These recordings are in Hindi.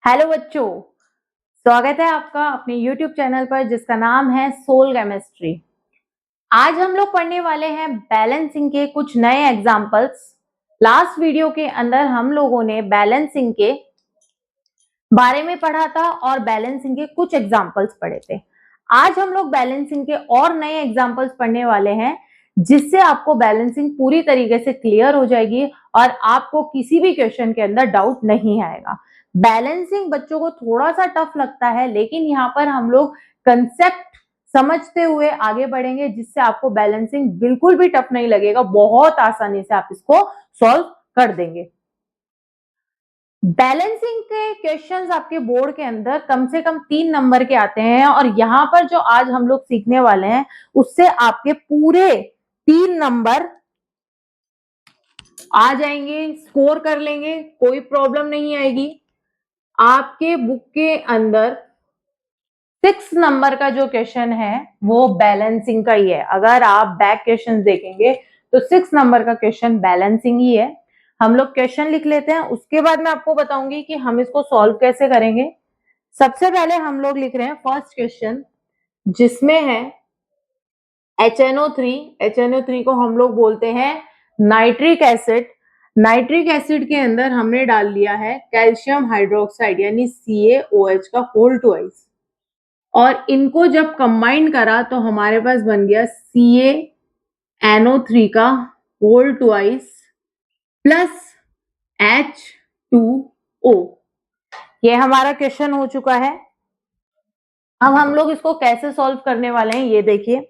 हेलो बच्चों, स्वागत है आपका अपने YouTube चैनल पर जिसका नाम है सोल केमिस्ट्री। आज हम लोग पढ़ने वाले हैं बैलेंसिंग के कुछ नए एग्जाम्पल्स। लास्ट वीडियो के अंदर हम लोगों ने बैलेंसिंग के बारे में पढ़ा था और बैलेंसिंग के कुछ एग्जाम्पल्स पढ़े थे। आज हम लोग बैलेंसिंग के और नए एग्जाम्पल्स पढ़ने वाले हैं जिससे आपको बैलेंसिंग पूरी तरीके से क्लियर हो जाएगी और आपको किसी भी क्वेश्चन के अंदर डाउट नहीं आएगा। बैलेंसिंग बच्चों को थोड़ा सा टफ लगता है, लेकिन यहाँ पर हम लोग कंसेप्ट समझते हुए आगे बढ़ेंगे जिससे आपको बैलेंसिंग बिल्कुल भी टफ नहीं लगेगा। बहुत आसानी से आप इसको सॉल्व कर देंगे। बैलेंसिंग के क्वेश्चंस आपके बोर्ड के अंदर कम से कम 3 नंबर के आते हैं और यहाँ पर जो आज हम लोग सीखने वाले हैं उससे आपके पूरे 3 नंबर आ जाएंगे, स्कोर कर लेंगे, कोई प्रॉब्लम नहीं आएगी। आपके बुक के अंदर 6 नंबर का जो क्वेश्चन है वो बैलेंसिंग का ही है। अगर आप बैक क्वेश्चन देखेंगे तो 6 नंबर का क्वेश्चन बैलेंसिंग ही है। हम लोग क्वेश्चन लिख लेते हैं, उसके बाद मैं आपको बताऊंगी कि हम इसको सॉल्व कैसे करेंगे। सबसे पहले हम लोग लिख रहे हैं फर्स्ट क्वेश्चन जिसमें है HNO3। HNO3 को हम लोग बोलते हैं नाइट्रिक एसिड। नाइट्रिक एसिड के अंदर हमने डाल दिया है कैल्शियम हाइड्रोक्साइड यानी CaOH का होल ट्वाइस, और इनको जब कंबाइन करा तो हमारे पास बन गया CaNO3 का होल ट्वाइस प्लस H2O। ये हमारा क्वेश्चन हो चुका है। अब हम लोग इसको कैसे सॉल्व करने वाले हैं ये देखिए।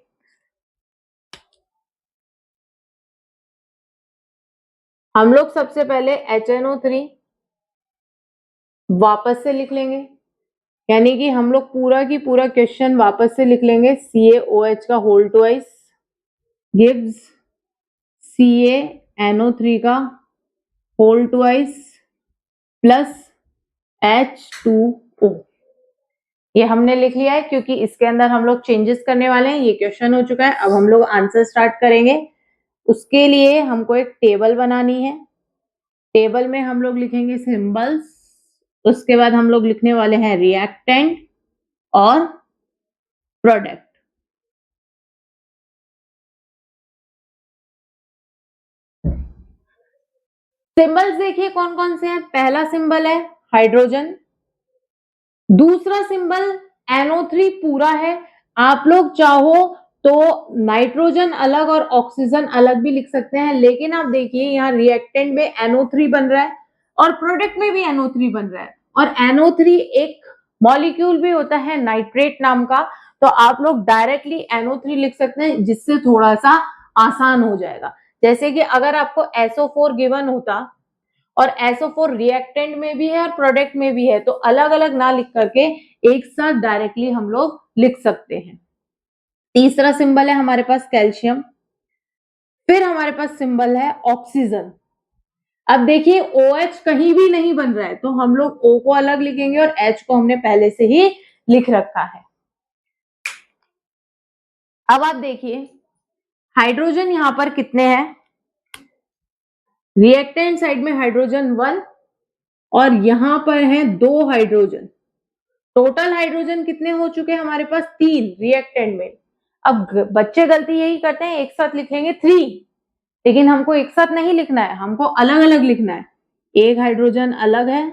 हम लोग सबसे पहले HNO3 वापस से लिख लेंगे, यानी कि हम लोग पूरा की पूरा क्वेश्चन वापस से लिख लेंगे। CaOH का होल ट्वाइस गिव्स CaNO3 का होल ट्वाइस प्लस H2O। ये हमने लिख लिया है क्योंकि इसके अंदर हम लोग चेंजेस करने वाले हैं। ये क्वेश्चन हो चुका है। अब हम लोग आंसर स्टार्ट करेंगे। उसके लिए हमको एक टेबल बनानी है। टेबल में हम लोग लिखेंगे सिंबल्स, उसके बाद हम लोग लिखने वाले हैं रिएक्टेंट और प्रोडक्ट। सिंबल्स देखिए कौन कौन से हैं। पहला सिंबल है हाइड्रोजन, दूसरा सिंबल NO3 पूरा है। आप लोग चाहो तो नाइट्रोजन अलग और ऑक्सीजन अलग भी लिख सकते हैं, लेकिन आप देखिए यहाँ रिएक्टेंट में NO3 बन रहा है और प्रोडक्ट में भी NO3 बन रहा है, और NO3 एक मॉलिक्यूल भी होता है नाइट्रेट नाम का, तो आप लोग डायरेक्टली NO3 लिख सकते हैं जिससे थोड़ा सा आसान हो जाएगा। जैसे कि अगर आपको SO4 गिवन होता और SO4 रिएक्टेंट में भी है और प्रोडक्ट में भी है तो अलग अलग ना लिख करके एक साथ डायरेक्टली हम लोग लिख सकते हैं। तीसरा सिंबल है हमारे पास कैल्शियम, फिर हमारे पास सिंबल है ऑक्सीजन। अब देखिए OH कहीं भी नहीं बन रहा है तो हम लोग O को अलग लिखेंगे और H को हमने पहले से ही लिख रखा है। अब आप देखिए हाइड्रोजन यहां पर कितने हैं। रिएक्टेंट साइड में हाइड्रोजन 1 और यहां पर है 2 हाइड्रोजन। टोटल हाइड्रोजन कितने हो चुके हैं हमारे पास 3 रिएक्टेंट में। अब बच्चे गलती यही करते हैं, एक साथ लिख लेंगे 3, लेकिन हमको एक साथ नहीं लिखना है, हमको अलग अलग लिखना है। एक हाइड्रोजन अलग है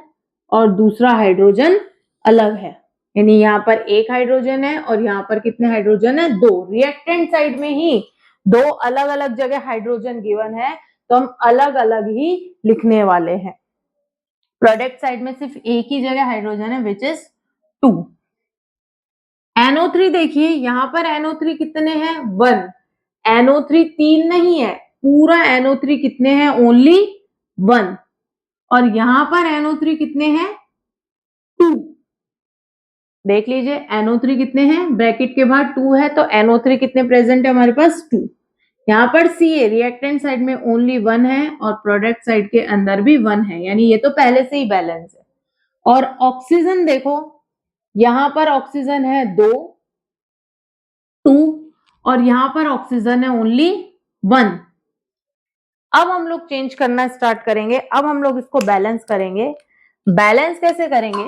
और दूसरा हाइड्रोजन अलग है, यानी यहाँ पर एक हाइड्रोजन है और यहाँ पर कितने हाइड्रोजन है 2। रिएक्टेंट साइड में ही 2 अलग अलग जगह हाइड्रोजन गिवन है तो हम अलग अलग ही लिखने वाले हैं। प्रोडक्ट साइड में सिर्फ एक ही जगह हाइड्रोजन है विच इज 2। NO3 देखिए यहां पर NO3 कितने हैं 1। NO3 3 नहीं है, पूरा NO3 कितने हैं ओनली 1, और यहां पर NO3 कितने हैं 2। देख लीजिए NO3 कितने हैं, ब्रैकेट के बाद 2 है तो NO3 कितने प्रेजेंट है हमारे पास 2। यहाँ पर Ca रिएक्टेंट साइड में ओनली 1 है और प्रोडक्ट साइड के अंदर भी 1 है, यानी ये तो पहले से ही बैलेंस है। और ऑक्सीजन देखो यहां पर ऑक्सीजन है 2 और यहां पर ऑक्सीजन है ओनली 1। अब हम लोग चेंज करना स्टार्ट करेंगे। अब हम लोग इसको बैलेंस करेंगे। बैलेंस कैसे करेंगे,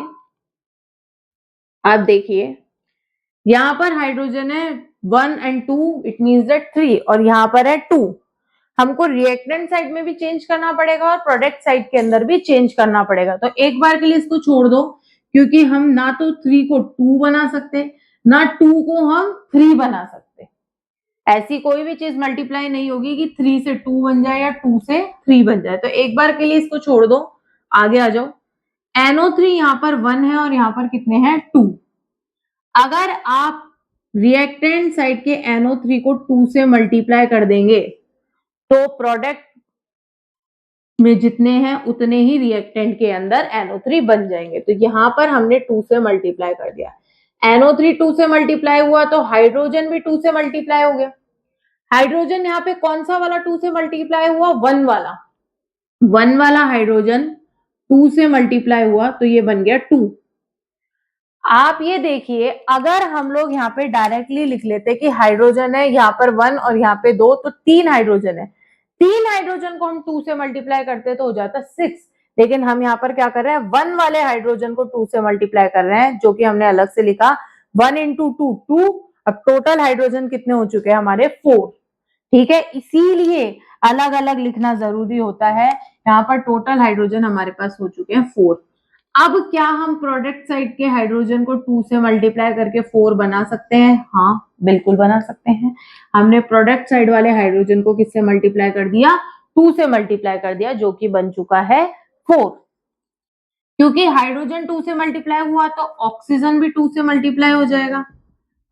आप देखिए यहाँ पर हाइड्रोजन है 1 and 2, इट मीन्स दैट 3, और यहाँ पर है 2। हमको रिएक्टेंट साइड में भी चेंज करना पड़ेगा और प्रोडक्ट साइड के अंदर भी चेंज करना पड़ेगा। तो एक बार के लिए इसको छोड़ दो, क्योंकि हम ना तो 3 को 2 बना सकते, ना 2 को हम 3 बना सकते। ऐसी कोई भी चीज मल्टीप्लाई नहीं होगी कि 3 से 2 बन जाए या 2 से 3 बन जाए। तो एक बार के लिए इसको छोड़ दो, आगे आ जाओ। NO3 यहाँ पर 1 है और यहाँ पर कितने हैं 2। अगर आप रिएक्टेंट साइड के NO3 को 2 से मल्टीप्लाई कर देंगे तो प्रोडक्ट में जितने हैं उतने ही रिएक्टेंट के अंदर NO3 बन जाएंगे। तो यहाँ पर हमने 2 से मल्टीप्लाई कर दिया। NO3 2 से मल्टीप्लाई हुआ तो हाइड्रोजन भी 2 से मल्टीप्लाई हो गया। हाइड्रोजन यहाँ पे कौन सा वाला 2 से मल्टीप्लाई हुआ? 1 वाला। 1 वाला हाइड्रोजन 2 से मल्टीप्लाई हुआ तो ये बन गया 2। आप ये देखिए, अगर हम लोग यहाँ पे डायरेक्टली लिख लेते कि हाइड्रोजन है यहाँ पर 1 और यहाँ पे 2, तो 3 हाइड्रोजन है। 3 हाइड्रोजन को हम 2 से मल्टीप्लाई करते तो हो जाता 6। लेकिन हम यहाँ पर क्या कर रहे हैं, 1 वाले हाइड्रोजन को 2 से मल्टीप्लाई कर रहे हैं, जो कि हमने अलग से लिखा 1 into 2 2। अब टोटल हाइड्रोजन कितने हो चुके हैं हमारे? 4। ठीक है, इसीलिए अलग अलग लिखना जरूरी होता है। यहाँ पर टोटल हाइड्रोजन हमारे पास हो चुके हैं 4। अब क्या हम प्रोडक्ट साइड के हाइड्रोजन को 2 से मल्टीप्लाई करके 4 बना सकते हैं? हाँ, बिल्कुल बना सकते हैं। हमने प्रोडक्ट साइड वाले हाइड्रोजन को किससे मल्टीप्लाई कर दिया? 2 से मल्टीप्लाई कर दिया, जो कि बन चुका है 4। क्योंकि हाइड्रोजन 2 से मल्टीप्लाई हुआ तो ऑक्सीजन भी 2 से मल्टीप्लाई हो जाएगा।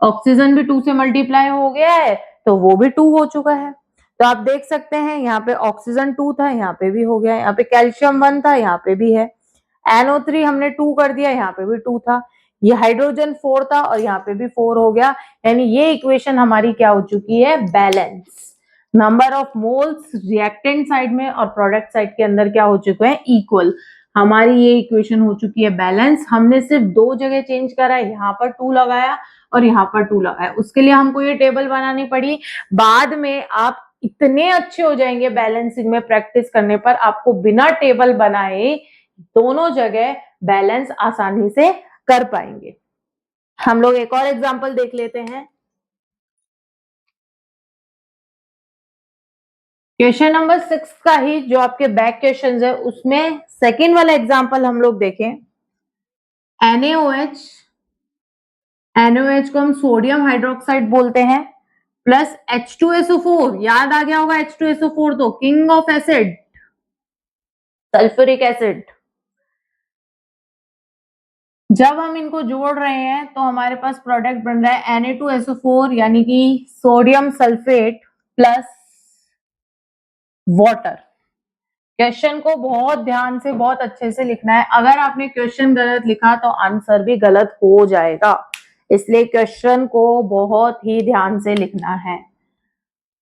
ऑक्सीजन भी 2 से मल्टीप्लाई हो गया है तो वो भी 2 हो चुका है। तो आप देख सकते हैं यहाँ पे ऑक्सीजन 2 था, यहाँ पे भी हो गया। यहाँ पे कैल्शियम 1 था, यहाँ पे भी है। NO3 हमने 2 कर दिया, यहाँ पे भी 2 था। ये हाइड्रोजन 4 था और यहाँ पे भी 4 हो गया। यानी ये इक्वेशन हमारी क्या हो चुकी है? Balance. Number of moles reactant side में और प्रोडक्ट साइड के अंदर क्या हो चुके हैं? इक्वल। हमारी ये इक्वेशन हो चुकी है बैलेंस। हमने सिर्फ 2 जगह चेंज करा है, यहाँ पर 2 लगाया और यहाँ पर 2 लगाया। उसके लिए हमको ये टेबल बनानी पड़ी। बाद में आप इतने अच्छे हो जाएंगे बैलेंसिंग में, प्रैक्टिस करने पर आपको बिना टेबल बनाए दोनों जगह बैलेंस आसानी से कर पाएंगे। हम लोग एक और एग्जांपल देख लेते हैं। क्वेश्चन नंबर 6 का ही जो आपके बैक क्वेश्चंस है उसमें सेकेंड वाला एग्जांपल हम लोग देखें। NaOH, NaOH को हम सोडियम हाइड्रोक्साइड बोलते हैं, प्लस H2SO4। याद आ गया होगा H2SO4 तो king of acid, sulphuric acid. जब हम इनको जोड़ रहे हैं तो हमारे पास प्रोडक्ट बन रहा है Na2SO4 यानी कि sodium sulphate plus water. Question को बहुत ध्यान से, बहुत अच्छे से लिखना है। अगर आपने क्वेश्चन गलत लिखा तो आंसर भी गलत हो जाएगा, इसलिए क्वेश्चन को बहुत ही ध्यान से लिखना है।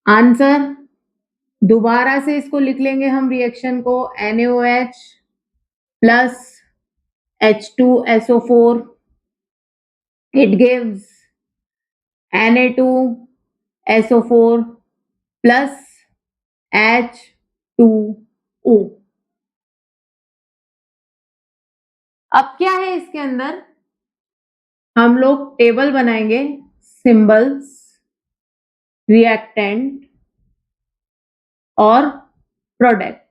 आंसर दोबारा से इसको लिख लेंगे हम रिएक्शन को, NaOH plus H2SO4, it gives Na2SO4 plus H2O। अब क्या है इसके अंदर? हम लोग टेबल बनाएंगे, सिंबल्स, रिएक्टेंट और प्रोडक्ट।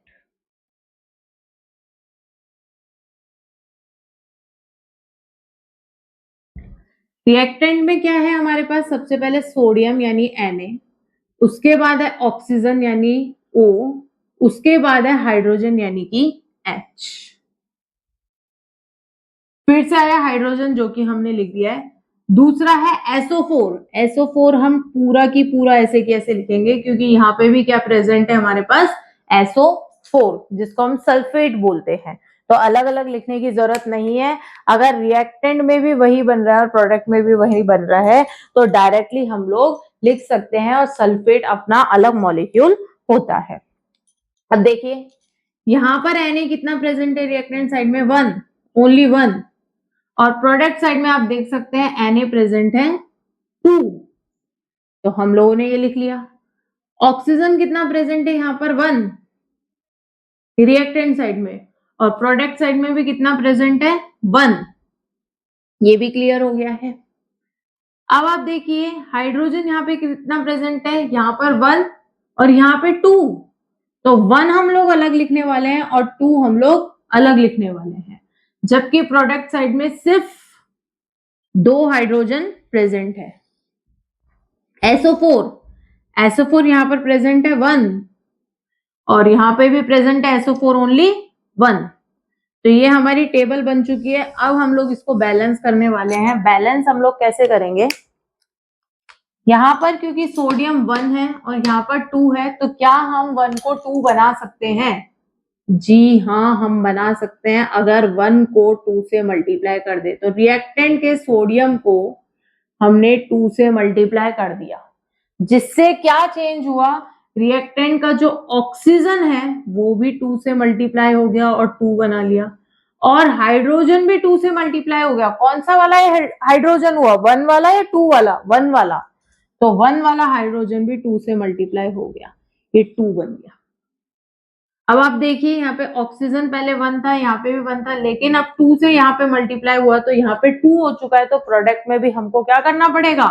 रिएक्टेंट में क्या है हमारे पास? सबसे पहले सोडियम यानी Na, उसके बाद है ऑक्सीजन यानी O, उसके बाद है हाइड्रोजन यानी कि H। फिर से आया हाइड्रोजन जो कि हमने लिख दिया है। दूसरा है SO4। SO4 हम पूरा की पूरा ऐसे की ऐसे लिखेंगे क्योंकि यहाँ पे भी क्या प्रेजेंट है हमारे पास? SO4, जिसको हम सल्फेट बोलते हैं। तो अलग अलग लिखने की जरूरत नहीं है। अगर रिएक्टेंट में भी वही बन रहा है और प्रोडक्ट में भी वही बन रहा है तो डायरेक्टली हम लोग लिख सकते हैं, और सल्फेट अपना अलग मॉलिक्यूल होता है। अब देखिए यहाँ पर Na कितना प्रेजेंट है रिएक्टेंट साइड में? 1, ओनली 1। और प्रोडक्ट साइड में आप देख सकते हैं Na प्रेजेंट है 2, तो हम लोगों ने ये लिख लिया। ऑक्सीजन कितना प्रेजेंट है यहाँ पर? 1 रिएक्टेंट साइड में, और प्रोडक्ट साइड में भी कितना प्रेजेंट है? 1। ये भी क्लियर हो गया है। अब आप देखिए हाइड्रोजन यहाँ पे कितना प्रेजेंट है, यहाँ पर 1 और यहाँ पे 2, तो 1 हम लोग अलग लिखने वाले हैं और 2 हम लोग अलग लिखने वाले हैं, जबकि प्रोडक्ट साइड में सिर्फ 2 हाइड्रोजन प्रेजेंट है। SO4 यहाँ पर प्रेजेंट है 1 और यहाँ पे भी प्रेजेंट है SO4 ओनली 1। तो ये हमारी टेबल बन चुकी है। अब हम लोग इसको बैलेंस करने वाले हैं। बैलेंस हम लोग कैसे करेंगे, यहाँ पर क्योंकि सोडियम 1 है और यहाँ पर 2 है, तो क्या हम 1 को 2 बना सकते हैं? जी हाँ, हम बना सकते हैं। अगर 1 को 2 से मल्टीप्लाई कर दे तो रिएक्टेंट के सोडियम को हमने 2 से मल्टीप्लाई कर दिया, जिससे क्या चेंज हुआ, रिएक्टेंट का जो ऑक्सीजन है वो भी 2 से मल्टीप्लाई हो गया और 2 बना लिया, और हाइड्रोजन भी 2 से मल्टीप्लाई हो गया। कौन सा वाला हाइड्रोजन हुआ, 1 वाला या 2 वाला? 1 वाला। तो 1 वाला हाइड्रोजन भी 2 से मल्टीप्लाई हो गया, ये 2 बन गया। अब आप देखिए यहाँ पे ऑक्सीजन पहले 1 था, यहाँ पे भी 1 था, लेकिन अब 2 से यहाँ पे मल्टीप्लाई हुआ तो यहाँ पे 2 हो चुका है। तो प्रोडक्ट में भी हमको क्या करना पड़ेगा,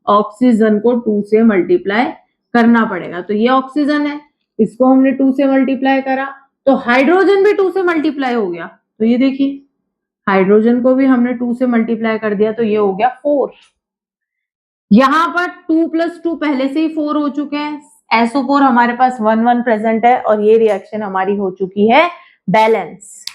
ऑक्सीजन को 2 से मल्टीप्लाई करना पड़ेगा। तो ये ऑक्सीजन है, इसको हमने 2 से मल्टीप्लाई करा, तो हाइड्रोजन भी 2 से मल्टीप्लाई हो गया। तो ये देखिए हाइड्रोजन को भी हमने 2 से मल्टीप्लाई कर दिया, तो ये हो गया 4। यहाँ पर 2 + 2 पहले से ही 4 हो चुके हैं। SO4 हमारे पास 1 प्रेजेंट है और ये रिएक्शन हमारी हो चुकी है बैलेंस।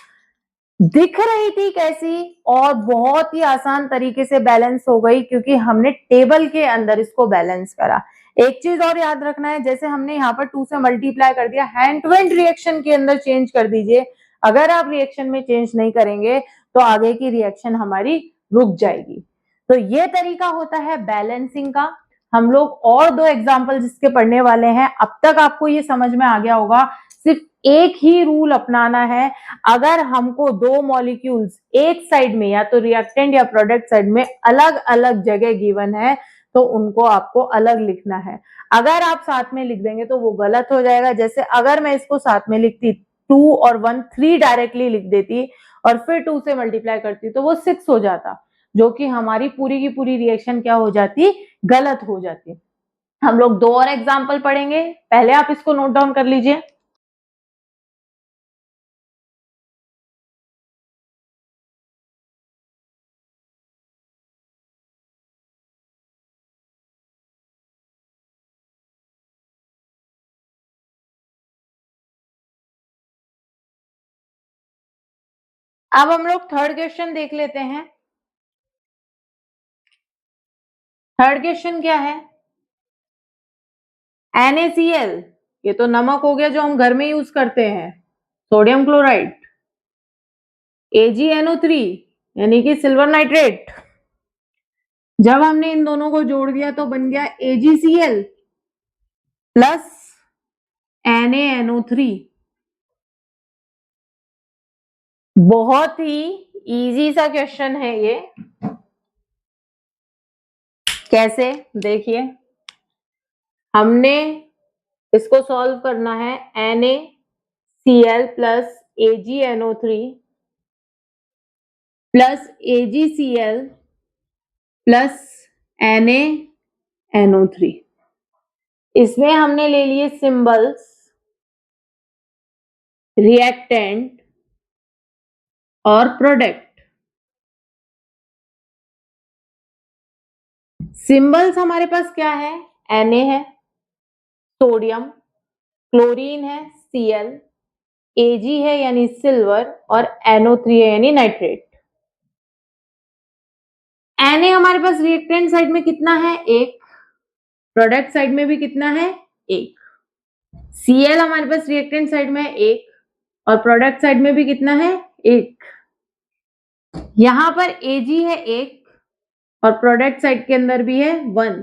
दिख रही थी कैसी, और बहुत ही आसान तरीके से बैलेंस हो गई, क्योंकि हमने टेबल के अंदर इसको बैलेंस करा। एक चीज और याद रखना है, जैसे हमने यहाँ पर 2 से मल्टीप्लाई कर दिया, हैंड टू हैंड रिएक्शन के अंदर चेंज कर दीजिए। अगर आप रिएक्शन में चेंज नहीं करेंगे तो आगे की रिएक्शन हमारी रुक जाएगी। तो ये तरीका होता है बैलेंसिंग का। हम लोग और 2 एग्जाम्पल जिसके पढ़ने वाले हैं। अब तक आपको ये समझ में आ गया होगा, सिर्फ एक ही रूल अपनाना है। अगर हमको 2 मॉलिक्यूल्स एक साइड में या तो रिएक्टेंट या प्रोडक्ट साइड में अलग अलग जगह गिवन है, तो उनको आपको अलग लिखना है। अगर आप साथ में लिख देंगे तो वो गलत हो जाएगा। जैसे अगर मैं इसको साथ में लिखती 2 और 1, 3 डायरेक्टली लिख देती और फिर 2 से मल्टीप्लाई करती तो वो 6 हो जाता, जो कि हमारी पूरी की पूरी रिएक्शन क्या हो जाती, गलत हो जाती। हम लोग 2 और एग्जाम्पल पढ़ेंगे, पहले आप इसको नोट डाउन कर लीजिए। अब हम लोग थर्ड क्वेश्चन देख लेते हैं। थर्ड क्वेश्चन क्या है, NaCl, ये तो नमक हो गया जो हम घर में यूज करते हैं, सोडियम क्लोराइड। AgNO3 यानी कि सिल्वर नाइट्रेट। जब हमने इन दोनों को जोड़ दिया तो बन गया AgCl प्लस NaNO3। बहुत ही इजी सा क्वेश्चन है ये। कैसे, देखिए हमने इसको सॉल्व करना है। NaCl plus AgNO3 plus AgCl plus NaNO3। इसमें हमने ले लिए सिंबल्स रिएक्टेंट और प्रोडक्ट। सिंबल्स हमारे पास क्या है, Na है, सोडियम, क्लोरीन है Cl, Ag है यानी सिल्वर, और NO3 है यानी नाइट्रेट। Na हमारे पास रिएक्टेंट साइड में कितना है, 1, प्रोडक्ट साइड में भी कितना है, 1। Cl हमारे पास रिएक्टेंट साइड में 1 और प्रोडक्ट साइड में भी कितना है, 1। यहां पर Ag है 1 और प्रोडक्ट साइड के अंदर भी है 1।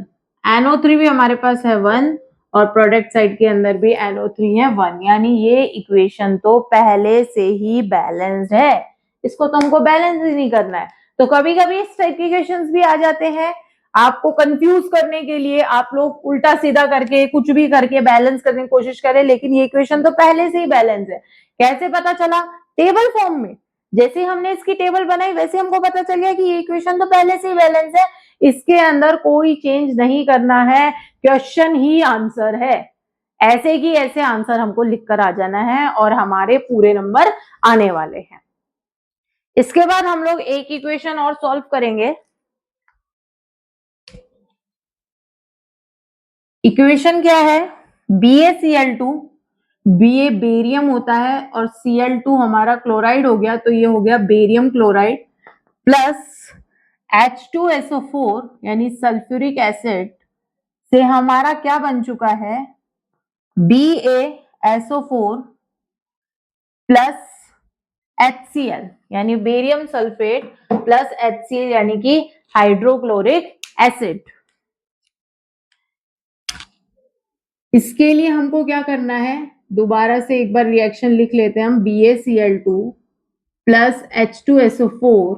NO3 भी हमारे पास है 1 और प्रोडक्ट साइड के अंदर भी NO3 है 1, यानी ये इक्वेशन तो पहले से ही बैलेंस्ड है। इसको तो हमको बैलेंस ही नहीं करना है। तो कभी कभी इस टाइप के क्वेश्चंस भी आ जाते हैं, आपको कंफ्यूज करने के लिए आप लोग उल्टा सीधा करके कुछ भी करके बैलेंस करने की कोशिश करें, लेकिन ये इक्वेशन तो पहले से ही बैलेंस है। कैसे पता चला, टेबल फॉर्म में। जैसे हमने इसकी टेबल बनाई वैसे हमको पता चल गया कि ये इक्वेशन तो पहले से ही बैलेंस है, इसके अंदर कोई चेंज नहीं करना है, क्वेश्चन ही आंसर है। ऐसे की ऐसे आंसर हमको लिखकर आ जाना है और हमारे पूरे नंबर आने वाले हैं। इसके बाद हम लोग एक इक्वेशन और सॉल्व करेंगे। इक्वेशन क्या है, BaCl2, Ba बेरियम होता है और Cl2 हमारा क्लोराइड हो गया, तो ये हो गया बेरियम क्लोराइड प्लस H2SO4 यानी सल्फ्यूरिक एसिड से हमारा क्या बन चुका है, BaSO4 प्लस HCl यानी बेरियम सल्फेट प्लस HCl यानी कि हाइड्रोक्लोरिक एसिड। इसके लिए हमको क्या करना है, दोबारा से एक बार रिएक्शन लिख लेते हैं हम। BaCl2 प्लस H2SO4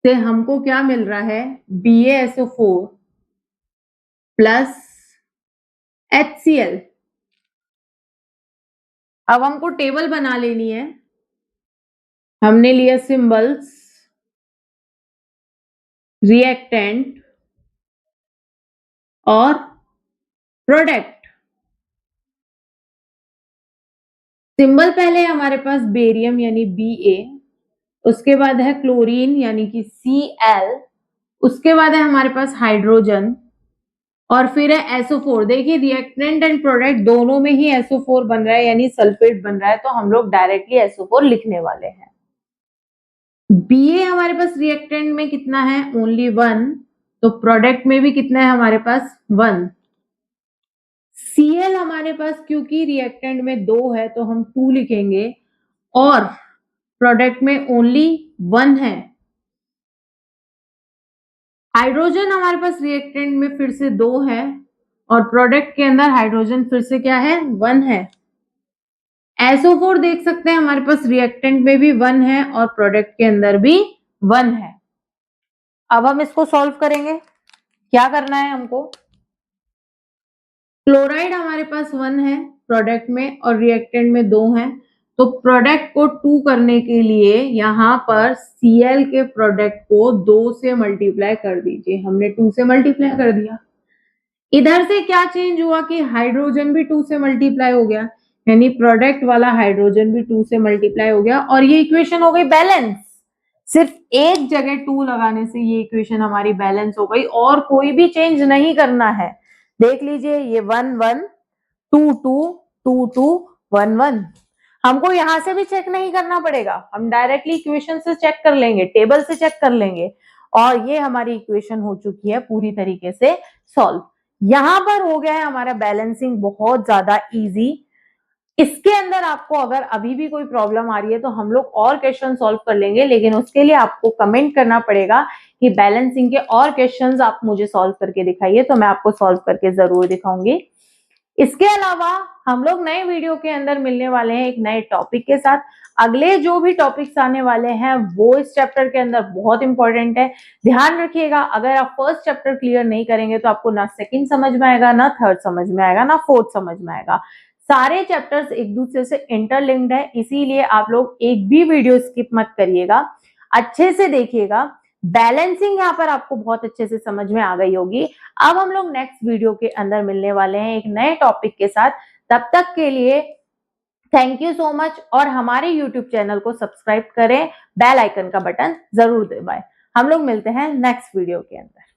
से हमको क्या मिल रहा है, BaSO4 प्लस HCl। अब हमको टेबल बना लेनी है। हमने लिया सिंबल्स, रिएक्टेंट और प्रोडक्ट। सिंबल पहले है हमारे पास बेरियम यानी Ba, उसके बाद है क्लोरीन यानी कि Cl, उसके बाद है हमारे पास हाइड्रोजन और फिर है SO4। देखिए रिएक्टेंट एंड प्रोडक्ट दोनों में ही SO4 बन रहा है यानी सल्फेट बन रहा है, तो हम लोग डायरेक्टली SO4 लिखने वाले हैं। Ba हमारे पास रिएक्टेंट में कितना है, ओनली 1, तो प्रोडक्ट में भी कितना है हमारे पास 1। Cl हमारे पास क्योंकि रिएक्टेंट में 2 है तो हम 2 लिखेंगे और प्रोडक्ट में ओनली 1 है। हाइड्रोजन हमारे पास रिएक्टेंट में फिर से 2 है और प्रोडक्ट के अंदर हाइड्रोजन फिर से क्या है, 1 है। SO4 देख सकते हैं हमारे पास रिएक्टेंट में भी 1 है और प्रोडक्ट के अंदर भी 1 है। अब हम इसको सॉल्व करेंगे। क्या करना है हमको, क्लोराइड हमारे पास 1 है प्रोडक्ट में और रिएक्टेंट में 2 है, तो प्रोडक्ट को 2 करने के लिए यहाँ पर Cl के प्रोडक्ट को 2 से मल्टीप्लाई कर दीजिए। हमने 2 से मल्टीप्लाई कर दिया। इधर से क्या चेंज हुआ कि हाइड्रोजन भी 2 से मल्टीप्लाई हो गया, यानी प्रोडक्ट वाला हाइड्रोजन भी 2 से मल्टीप्लाई हो गया और ये इक्वेशन हो गई बैलेंस। सिर्फ एक जगह 2 लगाने से ये इक्वेशन हमारी बैलेंस हो गई और कोई भी चेंज नहीं करना है। देख लीजिए ये 1 1 2 2 2 2 1 1। हमको यहां से भी चेक नहीं करना पड़ेगा, हम डायरेक्टली इक्वेशन से चेक कर लेंगे, टेबल से चेक कर लेंगे और ये हमारी इक्वेशन हो चुकी है पूरी तरीके से सॉल्व। यहां पर हो गया है हमारा बैलेंसिंग बहुत ज्यादा इजी। इसके अंदर आपको अगर अभी भी कोई प्रॉब्लम आ रही है तो हम लोग और क्वेश्चन सॉल्व कर लेंगे, लेकिन उसके लिए आपको कमेंट करना पड़ेगा कि बैलेंसिंग के और क्वेश्चंस आप मुझे सॉल्व करके दिखाइए, तो मैं आपको सॉल्व करके जरूर दिखाऊंगी। इसके अलावा हम लोग नए वीडियो के अंदर मिलने वाले हैं एक नए टॉपिक के साथ। अगले जो भी टॉपिक्स आने वाले हैं वो इस चैप्टर के अंदर बहुत इंपॉर्टेंट है। ध्यान रखिएगा, अगर आप फर्स्ट चैप्टर क्लियर नहीं करेंगे तो आपको ना सेकंड समझ में आएगा, ना थर्ड समझ में आएगा, ना फोर्थ समझ में आएगा। सारे चैप्टर्स एक दूसरे से इंटरलिंक्ड है, इसीलिए आप लोग एक भी वीडियो स्किप मत करिएगा, अच्छे से देखिएगा। बैलेंसिंग यहाँ पर आपको बहुत अच्छे से समझ में आ गई होगी। अब हम लोग नेक्स्ट वीडियो के अंदर मिलने वाले हैं एक नए टॉपिक के साथ। तब तक के लिए थैंक यू सो मच और हमारे यूट्यूब चैनल को सब्सक्राइब करें, बेल आइकन का बटन जरूर दबाएं। हम लोग मिलते हैं नेक्स्ट वीडियो के अंदर।